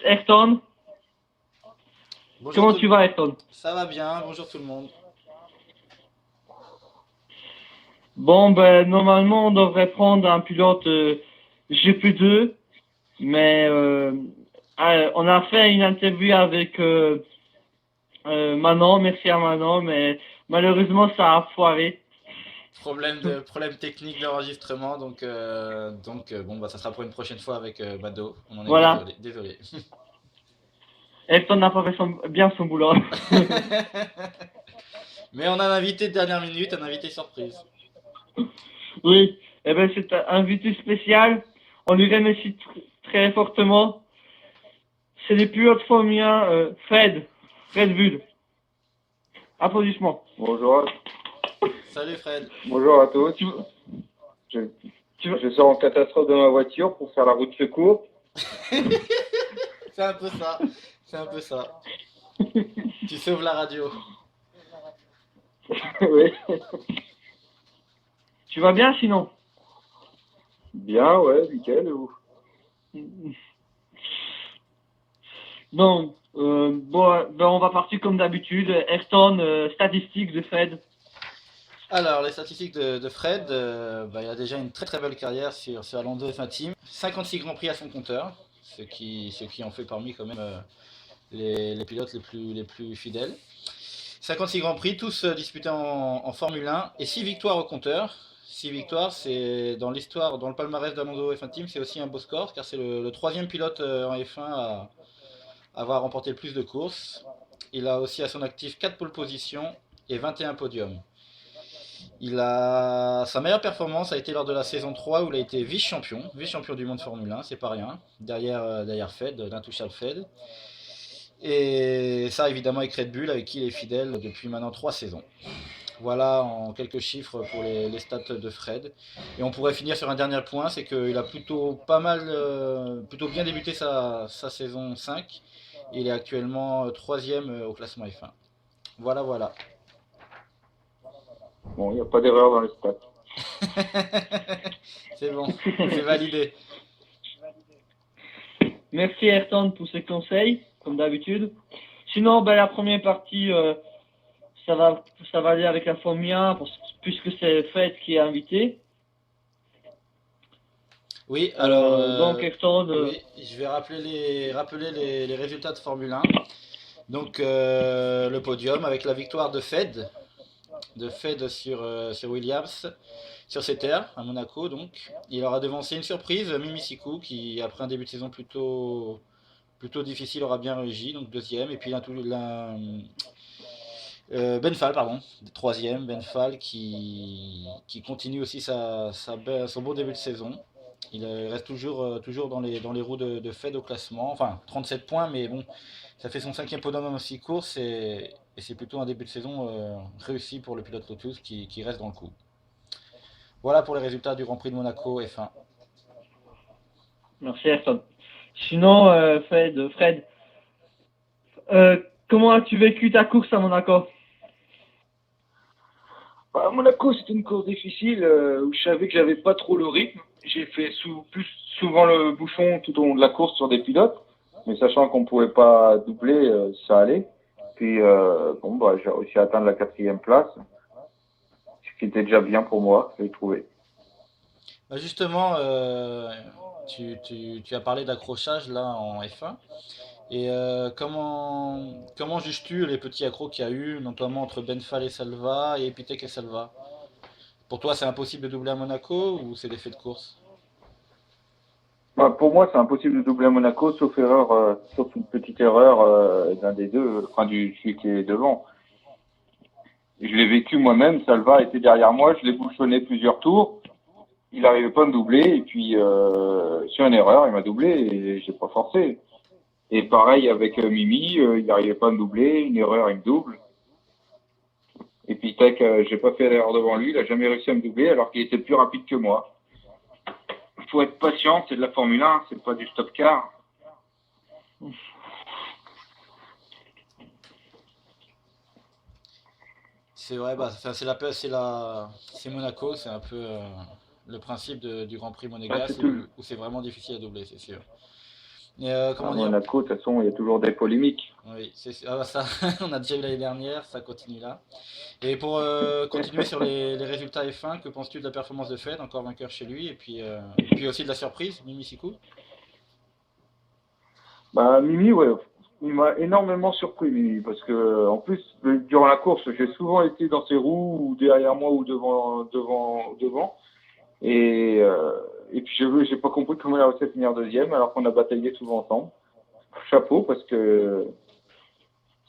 Ayrton. Bonjour Comment tout tu le vas, monde. Ayrton? Ça va bien, bonjour tout le monde. Bon, ben, normalement, on devrait prendre un pilote GP2, mais on a fait une interview avec Manon, merci à Manon, mais malheureusement, ça a foiré. Problème technique d'enregistrement, donc bon bah ça sera pour une prochaine fois avec Bado. On en est Voilà, désolé. Ayrton n'a pas fait bien son boulot. Mais on a un invité de dernière minute, un invité surprise. Oui, eh ben, c'est un invité spécial. On lui remercie très fortement. C'est les pilotes Formule 1, Fred Bull. Applaudissements. Bonjour, Salut Fred. bonjour à tous. Tu, Je, tu, je sors en catastrophe de ma voiture pour faire la route secours. C'est un peu ça, c'est un peu ça. Tu sauves la radio. Oui. tu vas bien sinon? Bien, ouais, nickel. Donc, ben, on va partir comme d'habitude. Ayrton, statistiques de Fred. Alors, les statistiques de Fred, il a déjà une très très belle carrière sur Alonso F1 Team. 56 grands prix à son compteur, ce qui en fait parmi quand même les pilotes les plus fidèles. 56 grands prix, tous disputés en Formule 1 et 6 victoires au compteur. 6 victoires, c'est dans l'histoire, dans le palmarès d'Alonso F1 Team, c'est aussi un beau score car c'est le troisième pilote en F1 à avoir remporté le plus de courses. Il a aussi à son actif 4 pole positions et 21 podiums. Sa meilleure performance a été lors de la saison 3 où il a été vice-champion du monde Formule 1, c'est pas rien, derrière Fed, l'intouchable Fed. Et ça évidemment avec Red Bull avec qui il est fidèle depuis maintenant 3 saisons. Voilà en quelques chiffres pour les stats de Fred. Et on pourrait finir sur un dernier point, c'est qu'il a plutôt plutôt bien débuté sa saison 5. Il est actuellement 3ème au classement F1. Voilà. Bon, il n'y a pas d'erreur dans les stats. C'est bon, c'est validé. Merci Ayrton pour ces conseils, comme d'habitude. Sinon, ben, la première partie, ça va, ça va aller avec la Formule 1, puisque c'est Fred qui est invité. Oui, alors Donc Ayrton, oui, je vais rappeler les résultats de Formule 1. Donc le podium avec la victoire de Fed sur Williams, sur ses terres à Monaco. Donc il aura devancé une surprise, Mimi Sikou, qui après un début de saison plutôt difficile aura bien réagi, donc deuxième. Et puis Ben Fall, pardon, troisième, Ben Fall qui continue aussi son beau début de saison. Il reste toujours dans les roues de Fed au classement, enfin 37 points, mais bon, ça fait son cinquième podium en 6 courses et c'est plutôt un début de saison réussi pour le pilote Lotus qui reste dans le coup. Voilà pour les résultats du Grand Prix de Monaco F1. merci Ayrton. Sinon, Fred, comment as-tu vécu ta course à Monaco? À Monaco, c'était une course difficile où je savais que j'avais pas trop le rythme. J'ai fait plus souvent le bouchon tout au long de la course sur des pilotes, mais sachant qu'on pouvait pas doubler, ça allait. Puis bon, bah, j'ai réussi à atteindre la 4e place, ce qui était déjà bien pour moi, j'ai trouvé. Bah, justement, tu as parlé d'accrochage là en F1. Et comment juges-tu les petits accros qu'il y a eu, notamment entre Benfal et Salva et Epitech et Salva? Pour toi, c'est impossible de doubler à Monaco ou c'est des faits de course? Bah, pour moi, c'est impossible de doubler à Monaco, sauf une petite erreur d'un des deux, enfin du celui qui est devant. Je l'ai vécu moi-même. Salva était derrière moi, je l'ai bouchonné plusieurs tours. Il n'arrivait pas à me doubler et puis sur une erreur, il m'a doublé et j'ai pas forcé. Et pareil avec Mimi, il n'arrivait pas à me doubler, une erreur, il me double. Et puis tac, j'ai pas fait l'erreur devant lui, il a jamais réussi à me doubler alors qu'il était plus rapide que moi. Il faut être patient, c'est de la Formule 1, c'est pas du stop car. C'est vrai, bah, enfin, c'est Monaco, c'est un peu le principe du Grand Prix Bah, monégasque c'est tout. où c'est vraiment difficile à doubler, c'est sûr. Et À comment dire? Monaco, de toute façon, il y a toujours des polémiques. Oui, ça, on a déjà eu l'année dernière, ça continue là. Et pour continuer sur les résultats F1, que penses-tu de la performance de Fred, encore vainqueur chez lui, et puis aussi de la surprise, Mimi Siku? Bah, Mimi, ouais, il m'a énormément surpris, Mimi, parce que, en plus, durant la course, j'ai souvent été dans ses roues, ou derrière moi, ou devant. Et, euh, et puis, j'ai pas compris comment il a réussi à finir deuxième, alors qu'on a bataillé souvent ensemble. Chapeau, parce que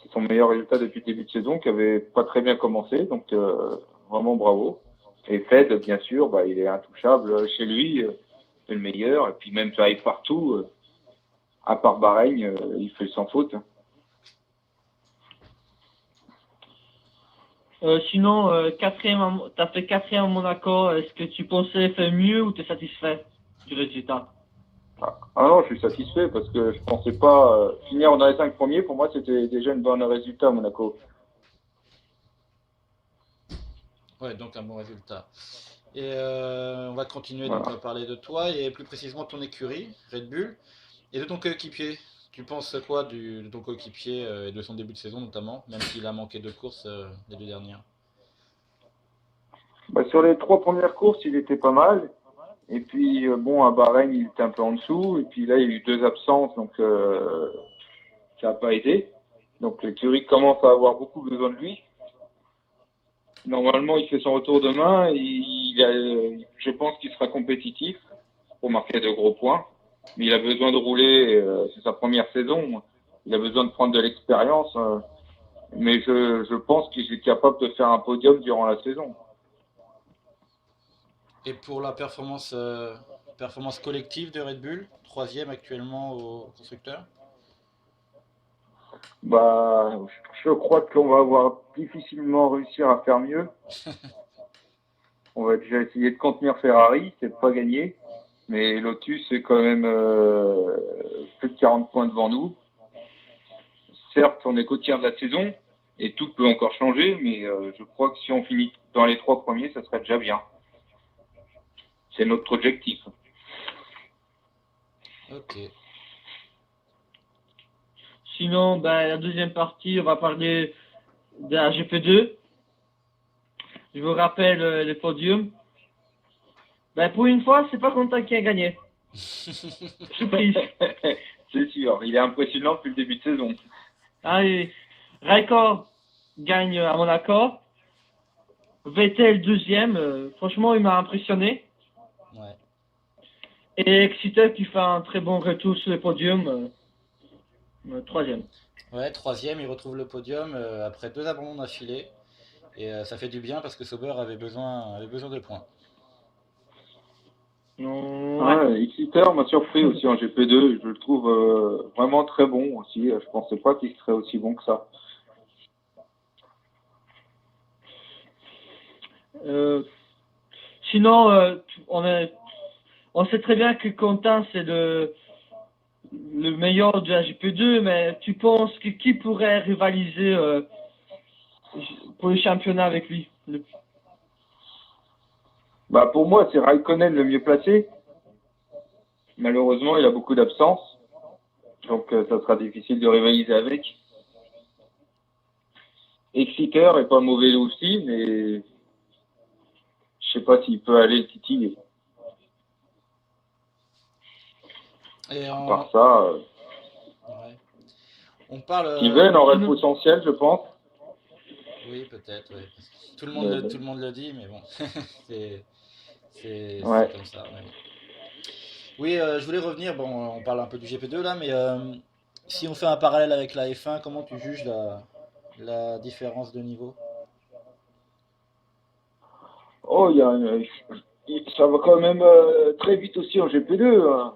c'est son meilleur résultat depuis le début de saison, qui avait pas très bien commencé, donc, vraiment bravo. Et Fed, bien sûr, bah, il est intouchable chez lui, c'est le meilleur, et puis même ça arrive partout, à part Bahreïn, il fait sans faute. Sinon, t'as fait quatrième à Monaco. Est-ce que tu pensais faire mieux ou t'es satisfait du résultat? Ah non, je suis satisfait parce que je pensais pas finir dans les 5 premiers. Pour moi, c'était déjà une bonne résultat à Monaco. Ouais, donc un bon résultat. Et on va continuer donc à Voilà. parler de toi, et plus précisément de ton écurie, Red Bull, et de ton coéquipier. Tu penses quoi de ton coéquipier et de son début de saison notamment, même s'il a manqué de courses les deux dernières? Bah, sur les 3 premières courses, il était pas mal. Et puis, bon, à Bahreïn, il était un peu en dessous. Et puis là, il y a eu 2 absences, donc ça n'a pas aidé. Donc l'écurie commence à avoir beaucoup besoin de lui. Normalement, il fait son retour demain. Et je pense qu'il sera compétitif pour marquer de gros points. Mais il a besoin de rouler. C'est sa première saison. Il a besoin de prendre de l'expérience. Mais je pense qu'il est capable de faire un podium durant la saison. Et pour la performance collective de Red Bull, troisième actuellement au constructeur. Bah, je crois qu'on va avoir difficilement réussir à faire mieux. On va déjà essayer de contenir Ferrari, c'est pas gagné. Mais Lotus est quand même plus de 40 points devant nous. Certes, on est qu'au tiers de la saison et tout peut encore changer, mais je crois que si on finit dans les 3 premiers, ça serait déjà bien. C'est notre objectif. Ok. Sinon, ben, la deuxième partie, on va parler de la GP2. Je vous rappelle les podiums. Ben, pour une fois, c'est pas Quentin qui a gagné. Surprise. C'est sûr, il est impressionnant depuis le début de saison. Allez, Raikkonen gagne à Monaco. Vettel deuxième. Franchement, il m'a impressionné. Ouais. Et Exeter qui fait un très bon retour sur le podium. Troisième. Ouais, troisième, il retrouve le podium après deux abandons d'affilée. Et ça fait du bien parce que Sauber avait besoin de points. Ouais. Ouais, Exeter m'a surpris aussi en GP2. Je le trouve vraiment très bon aussi. Je pensais pas qu'il serait aussi bon que ça. Euh, Sinon, on sait très bien que Quentin c'est le meilleur de la GP2, mais tu penses que qui pourrait rivaliser pour le championnat avec lui? Bah pour moi, c'est Raikkonen le mieux placé. Malheureusement, il a beaucoup d'absences, donc ça sera difficile de rivaliser avec. Exeter est pas mauvais aussi, mais je sais pas s'il peut aller le titiller. Et À part ça, ouais. On parle. Steven aurait le Sinon, potentiel, je pense. Oui, peut-être, ouais. Mais Tout bon, le monde le dit, mais bon, c'est, c'est ouais. comme ça. Ouais. Oui, je voulais revenir. Bon, on parle un peu du GP2 là, mais si on fait un parallèle avec la F1, comment tu juges la différence de niveau? Oh, ça va quand même très vite aussi en GP2, hein.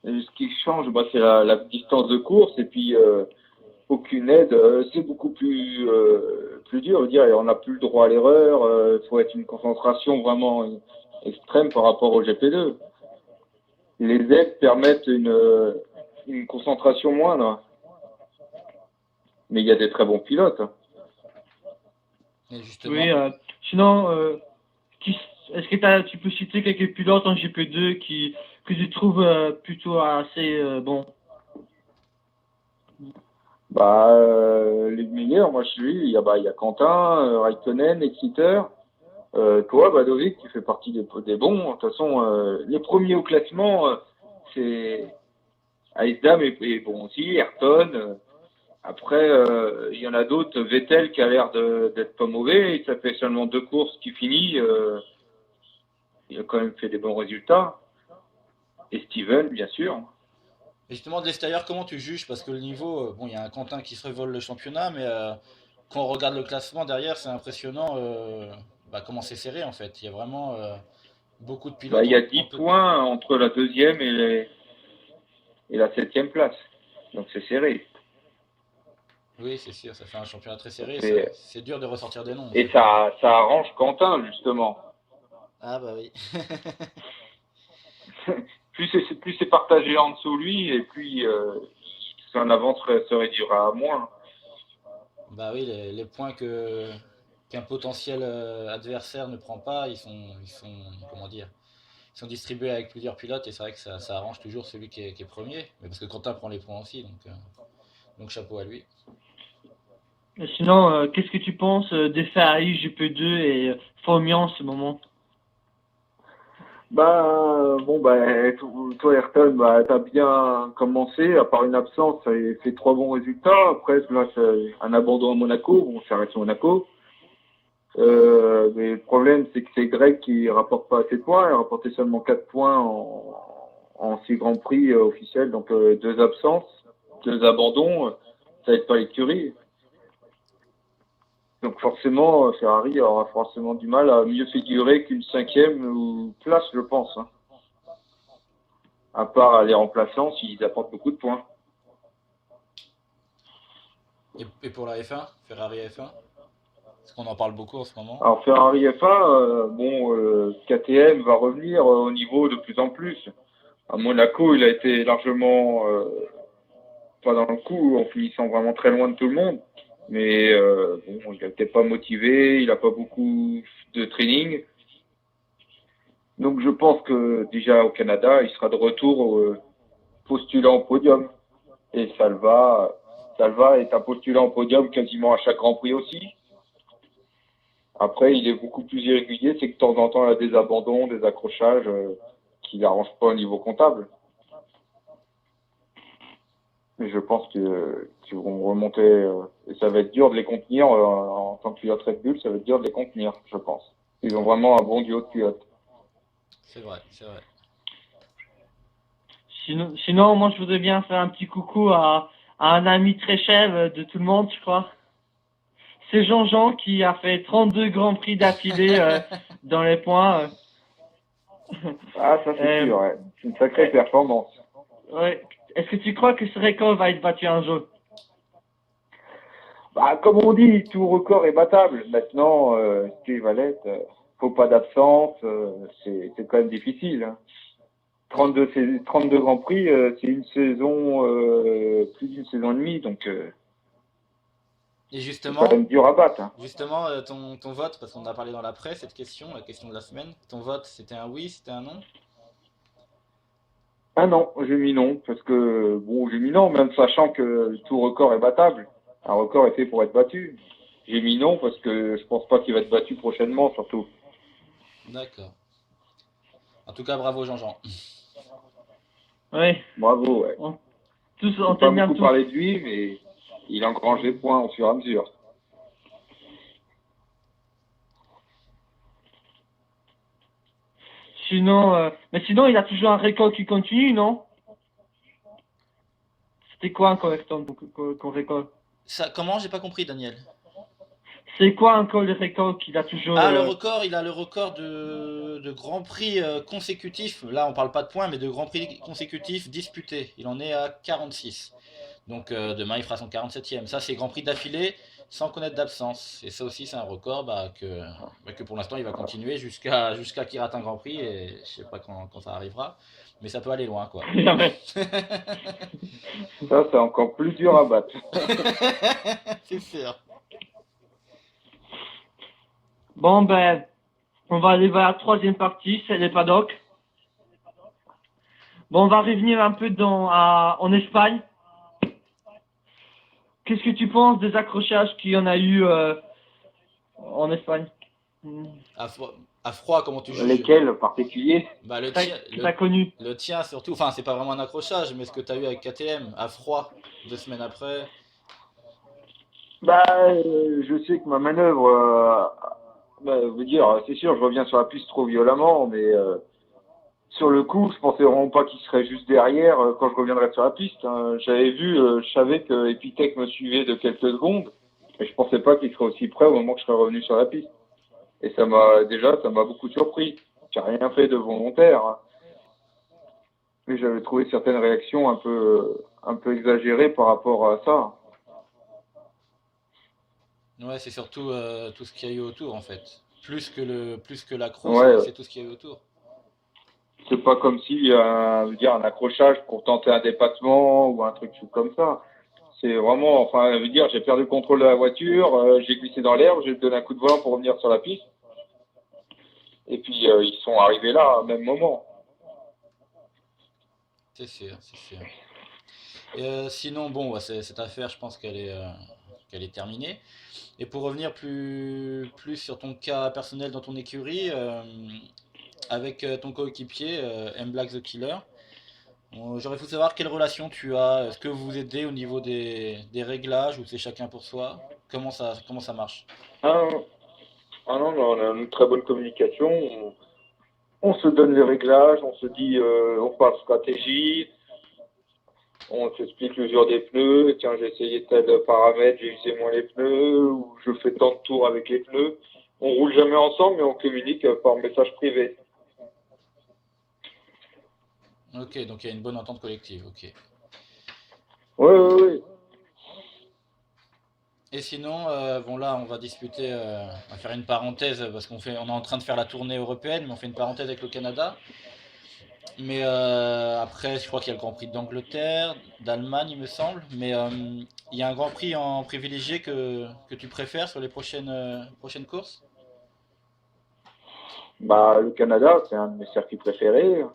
Et ce qui change, bah, c'est la distance de course et puis aucune aide. C'est beaucoup plus dur. Je veux dire, on n'a plus le droit à l'erreur. Il faut être une concentration vraiment extrême par rapport au GP2. Les aides permettent une concentration moindre, mais il y a des très bons pilotes. Et oui. justement, Sinon, qui, est-ce que tu peux citer quelques pilotes en GP2 qui que tu trouves plutôt assez bon? Les meilleurs, moi je suis, il y a Quentin, Raikkonen, Exeter. Toi, Badovic, tu fais partie des bons. De toute façon, les premiers au classement, c'est Aesdam et bon aussi, Ayrton. Après, il y en a d'autres. Vettel qui a l'air d'être pas mauvais. Ça fait seulement 2 courses qu'il finit. Il a quand même fait des bons résultats. Et Steven, bien sûr. Et justement, de l'extérieur, comment tu juges? Parce que le niveau, bon, il y a un Quentin qui se revole le championnat, mais quand on regarde le classement derrière, c'est impressionnant comment c'est serré en fait. Il y a vraiment beaucoup de pilotes Il y a 10 points entre la deuxième et la 7e place. Donc c'est serré. Oui, c'est sûr, ça fait un championnat très serré. Et, C'est dur de ressortir des noms en et fait. ça arrange Quentin, justement. Ah bah oui. Plus c'est partagé en dessous lui, et plus son avance se réduira à moins. Bah oui, les points qu'un potentiel adversaire ne prend pas, ils sont, comment dire, ils sont distribués avec plusieurs pilotes et c'est vrai que ça arrange toujours celui qui est premier. Mais parce que Quentin prend les points aussi, donc chapeau à lui. Et sinon, qu'est-ce que tu penses des Ferrari GP2 et Formule 1 en ce moment? Toi Ayrton, t'as bien commencé, à part une absence, ça a fait 3 bons résultats. Après, là, c'est un abandon à Monaco, bon, ça reste Monaco. Mais le problème, c'est que c'est Greg qui rapporte pas assez de points. Il a rapporté seulement 4 points en 6 grands prix officiels, donc 2 absences, 2 abandons, ça aide pas l'écurie. Donc forcément, Ferrari aura forcément du mal à mieux figurer qu'une 5e place, je pense. Hein. À part les remplaçants, s'ils apportent beaucoup de points. Et pour la F1, Ferrari F1, parce qu'on en parle beaucoup en ce moment. Alors Ferrari F1, KTM va revenir au niveau de plus en plus. À Monaco, il a été largement pas dans le coup, en finissant vraiment très loin de tout le monde. Mais il n'était pas motivé, il n'a pas beaucoup de training. Donc je pense que déjà au Canada, il sera de retour postulant au podium. Et Salva est un postulant au podium quasiment à chaque Grand Prix aussi. Après, il est beaucoup plus irrégulier, c'est que de temps en temps, il y a des abandons, des accrochages qui n'arrangent pas au niveau comptable. Mais je pense qu'ils vont remonter, et ça va être dur de les contenir en tant que pilote Red Bull, ça va être dur de les contenir, je pense. Ils ont vraiment un bon duo de pilotes. C'est vrai, c'est vrai. Sinon, moi, je voudrais bien faire un petit coucou à un ami très cher de tout le monde, je crois. C'est Jean-Jean qui a fait 32 Grands Prix d'affilée dans les points. Ah, ça c'est sûr, ouais. C'est une sacrée performance. Ouais. Est-ce que tu crois que ce record va être battu un jour? Comme on dit, tout record est battable. Maintenant, Steve Valette, faut pas d'absence, c'est quand même difficile. Hein. 32 Grands Prix, c'est une saison, plus d'une saison et demie, donc Et c'est justement, quand même dur à battre. Hein. justement ton vote, parce qu'on en a parlé dans la presse, cette question, la question de la semaine, ton vote, c'était un oui, c'était un non? Ah non, j'ai mis non, parce que, j'ai mis non, même sachant que tout record est battable. Un record est fait pour être battu. J'ai mis non parce que je pense pas qu'il va être battu prochainement, surtout. D'accord. En tout cas, bravo Jean-Jean. Oui. Bravo, ouais. Tous, On on peut pas t'aime bien beaucoup tous. parler de lui, mais il engrange des points au fur et à mesure. Sinon, mais sinon, il a toujours un record qui continue, non? C'était quoi encore ton record? Ça, comment? J'ai pas compris, Daniel. C'est quoi encore le record qu'il a toujours Ah, le record, il a le record de Grands Prix consécutifs. Là, on parle pas de points, mais de Grands Prix consécutifs disputés. Il en est à 46. Donc demain, il fera son 47e. Ça, c'est Grand Prix d'affilée, sans connaître d'absence. Et ça aussi, c'est un record que pour l'instant, il va continuer jusqu'à qu'il rate un Grand Prix. Et je sais pas quand ça arrivera. Mais ça peut aller loin, quoi. Ça, c'est encore plus dur à battre. C'est sûr. Bon, ben, on va aller vers la troisième partie, c'est les paddocks. Bon, on va revenir un peu en Espagne. Qu'est-ce que tu penses des accrochages qu'il y en a eu en Espagne? À froid, comment tu juges? Lesquels particuliers? Bah, le T'as tien, t'as connu? le tien surtout. Enfin, c'est pas vraiment un accrochage, mais ce que tu as eu avec KTM, à froid, 2 semaines après. Bah, je sais que ma manœuvre, veut dire, c'est sûr, je reviens sur la piste trop violemment, mais sur le coup, je pensais vraiment pas qu'il serait juste derrière quand je reviendrai sur la piste. Hein. J'avais vu, je savais que Epitech me suivait de quelques secondes, mais je pensais pas qu'il serait aussi près au moment que je serais revenu sur la piste. Et ça m'a beaucoup surpris. J'ai rien fait de volontaire, hein. Mais j'avais trouvé certaines réactions un peu exagérées par rapport à ça. Ouais, c'est surtout tout ce qu'il y a eu autour en fait. Plus que l'accro, Ouais, c'est tout ce qu'il y a eu autour. c'est pas comme si, veut dire un accrochage pour tenter un dépassement ou un truc comme ça. C'est vraiment, enfin, veut dire, j'ai perdu le contrôle de la voiture, j'ai glissé dans l'herbe, j'ai donné un coup de volant pour revenir sur la piste. Et puis, ils sont arrivés là, au même moment. C'est sûr, c'est sûr. Et sinon, bon, ouais, cette affaire, je pense qu'elle est terminée. Et pour revenir plus sur ton cas personnel dans ton écurie, avec ton coéquipier, M Black the Killer, j'aurais voulu savoir quelle relation tu as. Est-ce que vous vous aidez au niveau des réglages ou c'est chacun pour soi? Comment ça marche? Ah, non, non, on a une très bonne communication. On se donne les réglages, on se dit, on parle stratégie, on s'explique l'usure des pneus. Tiens, j'ai essayé tel paramètre, j'ai usé moins les pneus, ou je fais tant de tours avec les pneus. On roule jamais ensemble, mais on communique par message privé. Ok, donc il y a une bonne entente collective, ok. Oui, oui, oui. Et sinon, bon là, on va discuter, on va faire une parenthèse parce on est en train de faire la tournée européenne, mais on fait une parenthèse avec le Canada. Mais après, je crois qu'il y a le Grand Prix d'Angleterre, d'Allemagne, il me semble. Mais il y a un Grand Prix en privilégié que tu préfères sur les prochaines courses? Bah, le Canada, c'est un de mes circuits préférés.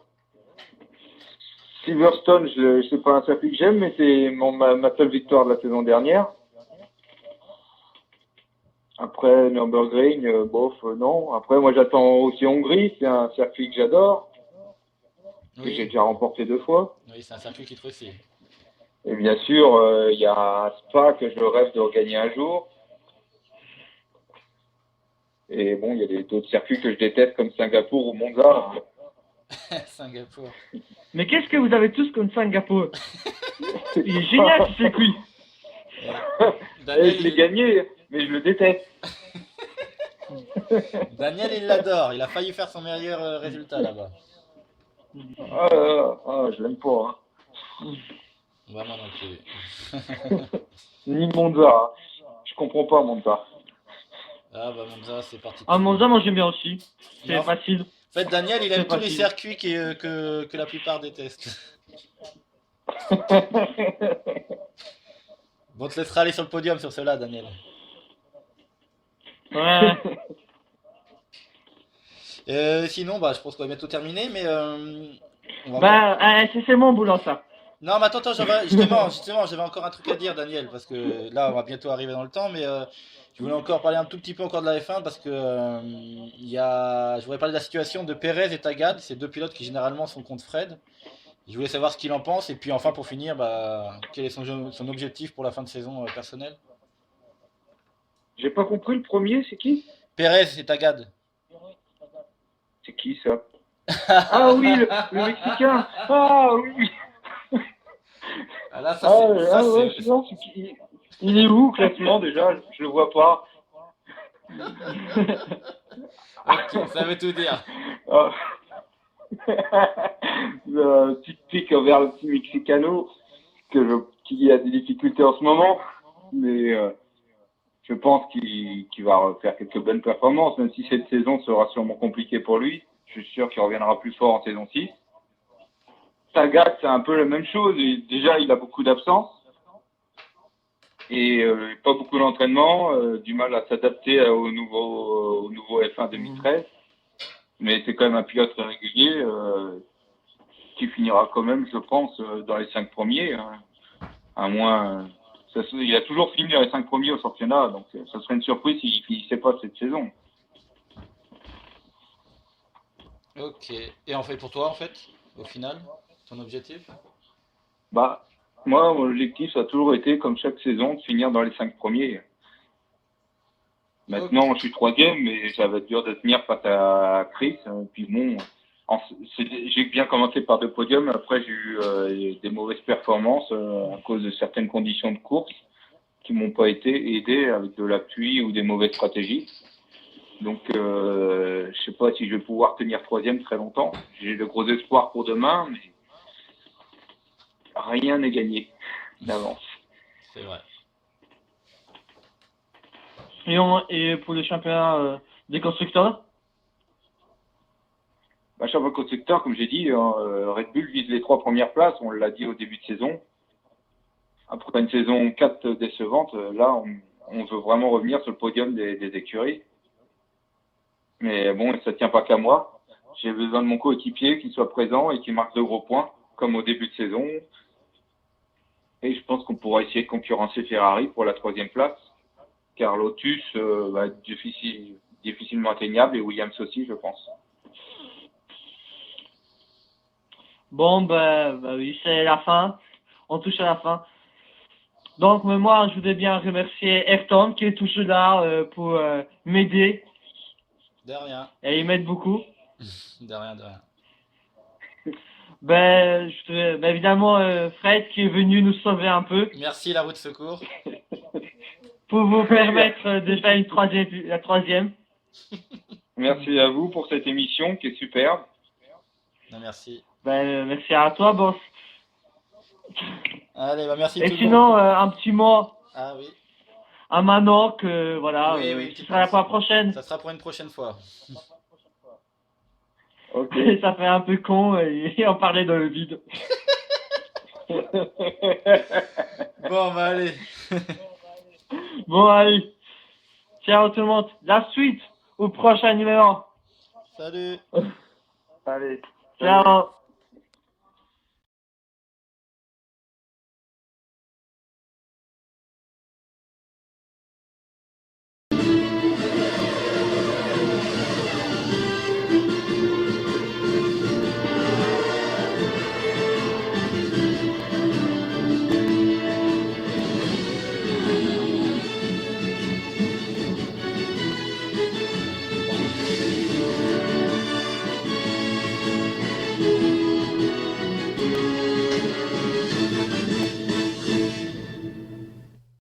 Silverstone, c'est pas un circuit que j'aime, mais c'est ma seule victoire de la saison dernière. Après, Nürburgring, bof, non. Après, moi, j'attends aussi Hongrie, c'est un circuit que j'adore, que j'ai Oui, déjà remporté 2 fois. oui, c'est un circuit qui te aussi. Et bien sûr, il y a Spa que je rêve de regagner un jour. Et bon, il y a d'autres circuits que je déteste comme Singapour ou Monza. Singapour. Mais qu'est-ce que vous avez tous comme Singapour? Il est génial ce circuit. Et Daniel, je l'ai gagné, mais je le déteste. Daniel, il l'adore. Il a failli faire son meilleur résultat là-bas. Je l'aime pas. Bah, moi non plus. Hein. Ni Monza. Hein. Je comprends pas Monza. Ah bah Monza, c'est Ah, particulier. Monza, moi j'aime bien aussi. Non, C'est facile. en fait, Daniel, il C'est aime tous les facile. circuits que la plupart détestent. Bon, on te laissera aller sur le podium sur cela, Daniel. Ouais. Sinon, bah, je pense qu'on va bientôt terminer, mais on va encore. Bah, c'est mon boulot ça. Non, mais attends, justement, j'avais encore un truc à dire, Daniel, parce que là, on va bientôt arriver dans le temps, mais je voulais encore parler un tout petit peu encore de la F1 parce que je voulais parler de la situation de Pérez et Tagad, ces deux pilotes qui généralement sont contre Fred. Je voulais savoir ce qu'il en pense, et puis enfin pour finir, bah, quel est son objectif pour la fin de saison personnelle. J'ai pas compris le premier, c'est qui? Pérez et Tagad. C'est qui ça? Ah oui, le Mexicain. Ah oui. Ah là, Ouais, sinon, c'est qui? Il est où, classement déjà? Je le vois pas. Ok, ça veut tout dire. Ah. Petite pique vers le petit Mexicano qui a des difficultés en ce moment, mais je pense qu'il va faire quelques bonnes performances, même si cette saison sera sûrement compliquée pour lui. Je suis sûr qu'il reviendra plus fort en saison 6. Sagat, c'est un peu la même chose. Déjà, il a beaucoup d'absence et pas beaucoup d'entraînement, du mal à s'adapter au nouveau F1 2013. Mais c'est quand même un pilote très régulier. qui finira quand même, je pense, dans les 5 premiers. Hein. À moins. Il a toujours fini dans les 5 premiers au championnat, donc ça serait une surprise s'il ne finissait pas cette saison. Ok. Et en fait, pour toi, en fait, au final, ton objectif? Bah, moi, mon objectif, ça a toujours été, comme chaque saison, de finir dans les 5 premiers. Ok. Maintenant, je suis troisième, mais ça va être dur de tenir face à Chris. Puis bon, j'ai bien commencé par 2 podiums. Après, j'ai eu des mauvaises performances à cause de certaines conditions de course qui m'ont pas été aidées avec de la pluie ou des mauvaises stratégies. Donc, je sais pas si je vais pouvoir tenir troisième très longtemps. J'ai de gros espoirs pour demain, mais rien n'est gagné d'avance. C'est vrai. Et pour le championnat des constructeurs? Bah, champion constructeur, comme j'ai dit, Red Bull vise les 3 premières places. On l'a dit au début de saison. Après une saison 4 décevante, là, on veut vraiment revenir sur le podium des écuries. Mais bon, ça tient pas qu'à moi. J'ai besoin de mon coéquipier qui soit présent et qui marque de gros points, comme au début de saison. Et je pense qu'on pourra essayer de concurrencer Ferrari pour la 3e place, car Lotus va être difficilement atteignable et Williams aussi, je pense. Bon, bah oui, c'est la fin. On touche à la fin. Donc, moi, je voudrais bien remercier Ayrton qui est toujours là pour m'aider De rien. et il m'aide beaucoup. De rien, de rien. Évidemment, Fred qui est venu nous sauver un peu Merci la roue de secours. pour vous permettre de faire la troisième. Merci à vous pour cette émission qui est superbe. Non, merci. Merci à toi, boss. Allez, bah merci Et tout le monde. sinon, un petit mot Ah oui. à Manoc, voilà, Oui, oui, ce petite sera la pensée. fois prochaine. Ça sera pour une prochaine fois. Ok. Ça fait un peu con et on parlait dans le vide. Bon, bah allez. Bon, allez. Ciao tout le monde. La suite au prochain numéro. Salut. Allez. Ciao.